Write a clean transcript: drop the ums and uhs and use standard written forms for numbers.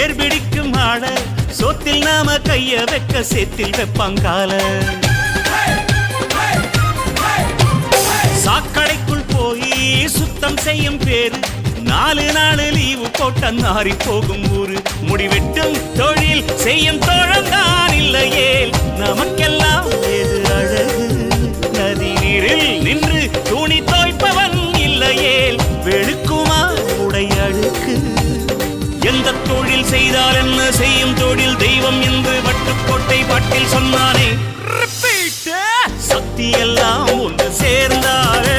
ஏர்பிடிக்கும் ஆள சோத்தில் நாம கைய வைக்க சேத்தில் வெப்பாங்கால சாக்கடைக்குள் போய் சுத்தம் செய்யும் பேரு 4 நாள் லீவு போட்ட நாரி போகும் ஊரு முடிவெட்டும் தொழில் செய்யும் தோழந்தான் இல்லையே நமக்கெல்லாம் ஏது அழகு நதி நீரில் நின்று துணி தோய்ப்பவன் இல்லையே வெளுக்குமா உடை அழுக்கு எந்த தொழில் செய்தால் என்ன செய்யும் தொழில் தெய்வம் என்று வட்டுக்கோட்டை பாட்டில் சொன்னானே சக்தி எல்லாம் ஒன்று சேர்ந்தாரே